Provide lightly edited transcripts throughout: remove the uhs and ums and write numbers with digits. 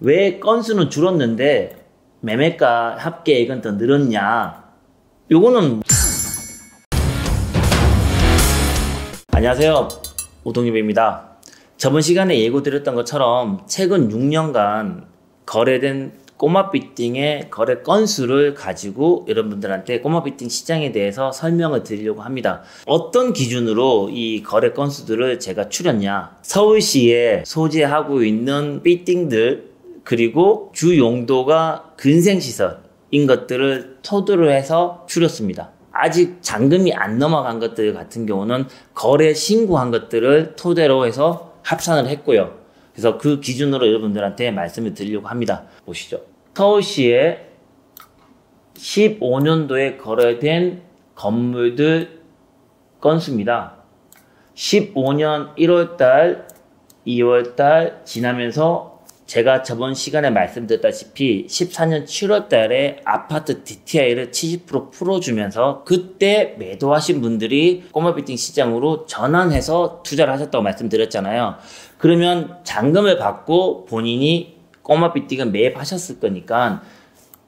왜 건수는 줄었는데 매매가 합계액은 더 늘었냐? 요거는 안녕하세요, 오동엽입니다. 저번 시간에 예고드렸던 것처럼 최근 6년간 거래된 꼬마 비팅의 거래 건수를 가지고 여러분들한테 꼬마 비팅 시장에 대해서 설명을 드리려고 합니다. 어떤 기준으로 이 거래 건수들을 제가 추렸냐? 서울시에 소재하고 있는 비팅들, 그리고 주 용도가 근생시설인 것들을 토대로 해서 추렸습니다. 아직 잔금이 안 넘어간 것들 같은 경우는 거래 신고한 것들을 토대로 해서 합산을 했고요. 그래서 그 기준으로 여러분들한테 말씀을 드리려고 합니다. 보시죠. 서울시에 15년도에 거래된 건물들 건수입니다. 15년 1월달, 2월달 지나면서 제가 저번 시간에 말씀드렸다시피 14년 7월달에 아파트 DTI를 70% 풀어주면서 그때 매도하신 분들이 꼬마 비팅 시장으로 전환해서 투자를 하셨다고 말씀드렸잖아요. 그러면 잔금을 받고 본인이 꼬마 비팅을 매입하셨을 거니까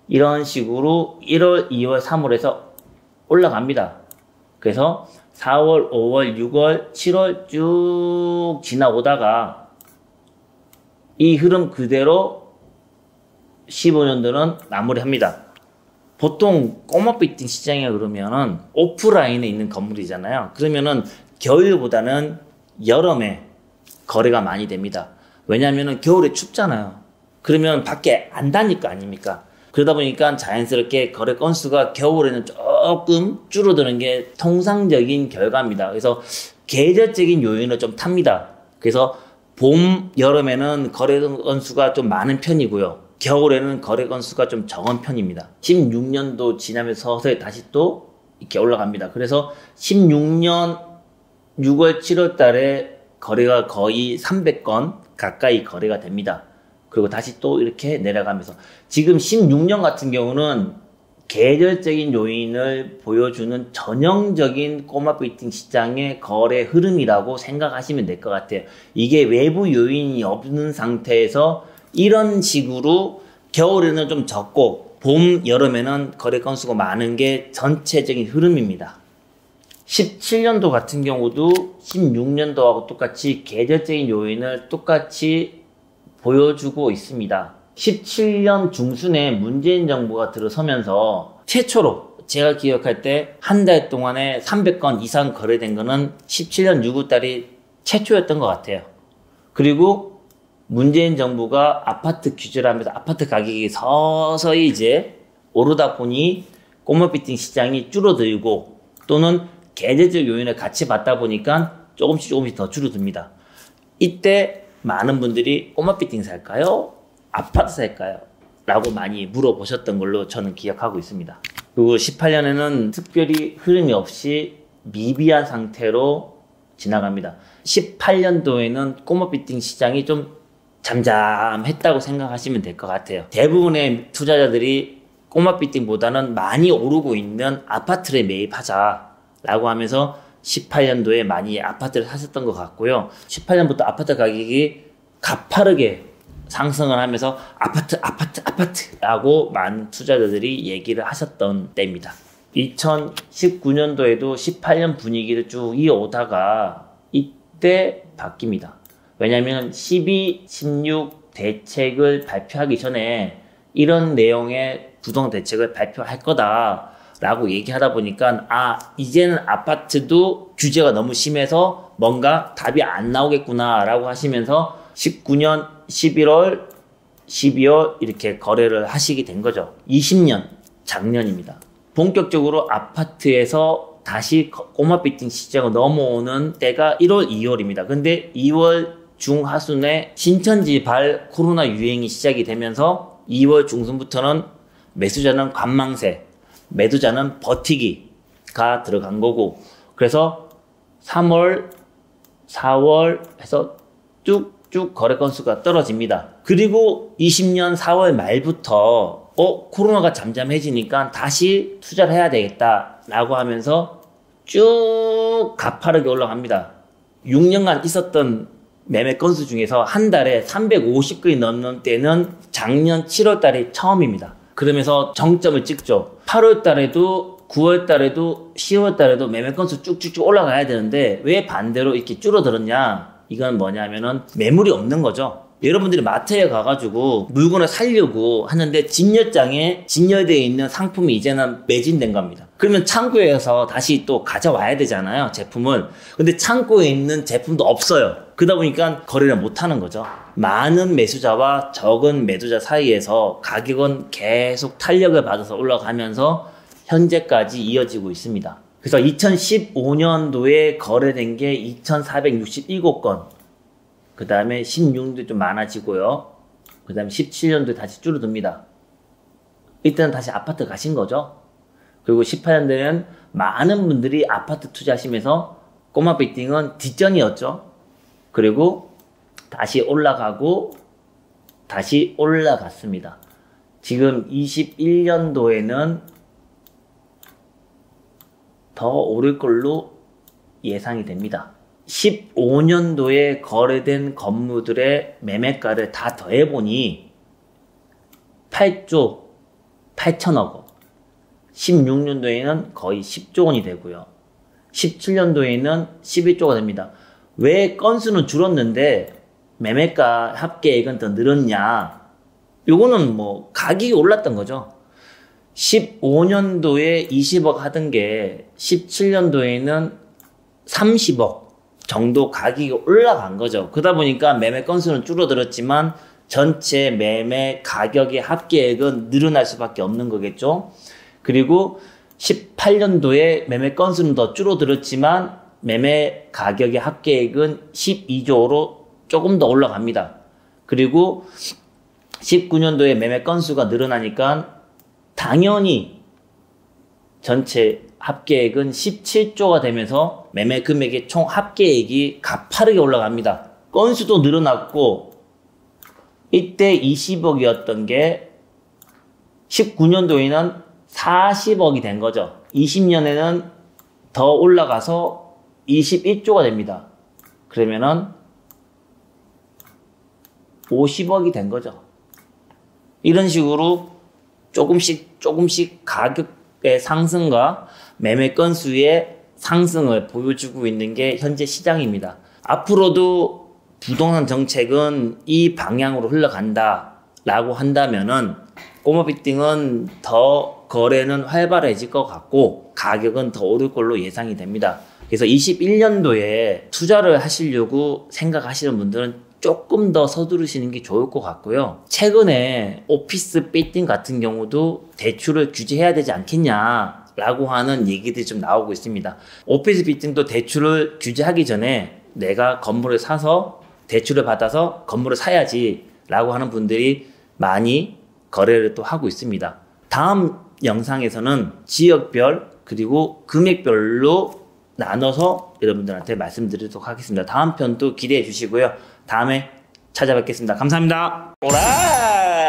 이런 식으로 1월, 2월, 3월에서 올라갑니다. 그래서 4월, 5월, 6월, 7월 쭉 지나오다가 이 흐름 그대로 15년도는 마무리합니다. 보통 꼬마 비팅 시장에 그러면은 오프라인에 있는 건물이잖아요. 그러면은 겨울보다는 여름에 거래가 많이 됩니다. 왜냐하면 겨울에 춥잖아요. 그러면 밖에 안 다닐 거 아닙니까? 그러다 보니까 자연스럽게 거래 건수가 겨울에는 조금 줄어드는 게 통상적인 결과입니다. 그래서 계절적인 요인을 좀 탑니다. 그래서 봄, 여름에는 거래 건수가 좀 많은 편이고요. 겨울에는 거래 건수가 좀 적은 편입니다. 16년도 지나면서 서서히 다시 또 이렇게 올라갑니다. 그래서 16년 6월, 7월 달에 거래가 거의 300건 가까이 거래가 됩니다. 그리고 다시 또 이렇게 내려가면서 지금 16년 같은 경우는 계절적인 요인을 보여주는 전형적인 꼬마 비팅 시장의 거래 흐름이라고 생각하시면 될 것 같아요. 이게 외부 요인이 없는 상태에서 이런 식으로 겨울에는 좀 적고 봄, 여름에는 거래 건수가 많은 게 전체적인 흐름입니다. 17년도 같은 경우도 16년도하고 똑같이 계절적인 요인을 똑같이 보여주고 있습니다. 17년 중순에 문재인 정부가 들어서면서 최초로 제가 기억할 때 한 달 동안에 300건 이상 거래된 거는 17년 6월달이 최초였던 것 같아요. 그리고 문재인 정부가 아파트 규제를 하면서 아파트 가격이 서서히 이제 오르다 보니 꼬마 비팅 시장이 줄어들고 또는 계절적 요인을 같이 받다 보니까 조금씩 더 줄어듭니다. 이때 많은 분들이 꼬마 비팅 살까요? 아파트 살까요? 라고 많이 물어보셨던 걸로 저는 기억하고 있습니다. 그리고 18년에는 특별히 흐름이 없이 미비한 상태로 지나갑니다. 18년도에는 꼬마 비팅 시장이 좀 잠잠했다고 생각하시면 될 것 같아요. 대부분의 투자자들이 꼬마 비팅보다는 많이 오르고 있는 아파트를 매입하자라고 하면서 18년도에 많이 아파트를 사셨던 것 같고요. 18년부터 아파트 가격이 가파르게 상승을 하면서 아파트라고 많은 투자자들이 얘기를 하셨던 때입니다. 2019년도에도 18년 분위기를 쭉 이어오다가 이때 바뀝니다. 왜냐하면 12, 16 대책을 발표하기 전에 이런 내용의 부동 대책을 발표할 거다 라고 얘기하다 보니까 이제는 아파트도 규제가 너무 심해서 뭔가 답이 안 나오겠구나 라고 하시면서 19년 11월, 12월 이렇게 거래를 하시게 된 거죠. 20년, 작년입니다. 본격적으로 아파트에서 다시 꼬마 비팅 시장으로 넘어오는 때가 1월, 2월입니다. 근데 2월 중하순에 신천지 발 코로나 유행이 시작이 되면서 2월 중순부터는 매수자는 관망세, 매도자는 버티기가 들어간 거고, 그래서 3월, 4월 해서 쭉쭉 거래 건수가 떨어집니다. 그리고 20년 4월 말부터 코로나가 잠잠해지니까 다시 투자를 해야 되겠다 라고 하면서 쭉 가파르게 올라갑니다. 6년간 있었던 매매 건수 중에서 한 달에 350건이 넘는 때는 작년 7월 달이 처음입니다. 그러면서 정점을 찍죠. 8월 달에도 9월 달에도 10월 달에도 매매 건수 쭉쭉쭉 올라가야 되는데 왜 반대로 이렇게 줄어들었냐? 이건 뭐냐면은 매물이 없는 거죠. 여러분들이 마트에 가가지고 물건을 사려고 하는데 진열장에 진열되어 있는 상품이 이제는 매진된 겁니다. 그러면 창고에서 다시 또 가져와야 되잖아요, 제품을. 근데 창고에 있는 제품도 없어요. 그러다 보니까 거래를 못 하는 거죠. 많은 매수자와 적은 매도자 사이에서 가격은 계속 탄력을 받아서 올라가면서 현재까지 이어지고 있습니다. 그래서 2015년도에 거래된 게 2,467건, 그 다음에 16년도에 좀 많아지고요. 그 다음에 17년도에 다시 줄어듭니다. 이때는 다시 아파트 가신 거죠. 그리고 18년도에는 많은 분들이 아파트 투자하시면서 꼬마 빌딩은 뒷전이었죠. 그리고 다시 올라가고 다시 올라갔습니다. 지금 21년도에는 더 오를 걸로 예상이 됩니다. 15년도에 거래된 건물들의 매매가를 다 더해보니 8조 8천억 원, 16년도에는 거의 10조 원이 되고요. 17년도에는 11조가 됩니다. 왜 건수는 줄었는데 매매가 합계액은 더 늘었냐? 요거는 뭐 가격이 올랐던 거죠. 15년도에 20억 하던 게 17년도에는 30억 정도 가격이 올라간 거죠. 그러다 보니까 매매 건수는 줄어들었지만 전체 매매 가격의 합계액은 늘어날 수밖에 없는 거겠죠. 그리고 18년도에 매매 건수는 더 줄어들었지만 매매 가격의 합계액은 12조로 조금 더 올라갑니다. 그리고 19년도에 매매 건수가 늘어나니까 당연히 전체 합계액은 17조가 되면서 매매 금액의 총 합계액이 가파르게 올라갑니다. 건수도 늘어났고 이때 20억이었던 게 19년도에는 40억이 된 거죠. 20년에는 더 올라가서 21조가 됩니다. 그러면은 50억이 된 거죠. 이런 식으로 조금씩 가격의 상승과 매매 건수의 상승을 보여주고 있는 게 현재 시장입니다. 앞으로도 부동산 정책은 이 방향으로 흘러간다 라고 한다면은 꼬마 빌딩은 더 거래는 활발해질 것 같고 가격은 더 오를 걸로 예상이 됩니다. 그래서 21년도에 투자를 하시려고 생각하시는 분들은 조금 더 서두르시는 게 좋을 것 같고요. 최근에 오피스 빌딩 같은 경우도 대출을 규제해야 되지 않겠냐 라고 하는 얘기들이 좀 나오고 있습니다. 오피스 빌딩도 대출을 규제하기 전에 내가 건물을 사서 대출을 받아서 건물을 사야지 라고 하는 분들이 많이 거래를 또 하고 있습니다. 다음 영상에서는 지역별 그리고 금액별로 나눠서 여러분들한테 말씀드리도록 하겠습니다. 다음 편도 기대해 주시고요. 다음에 찾아뵙겠습니다. 감사합니다. 오라이!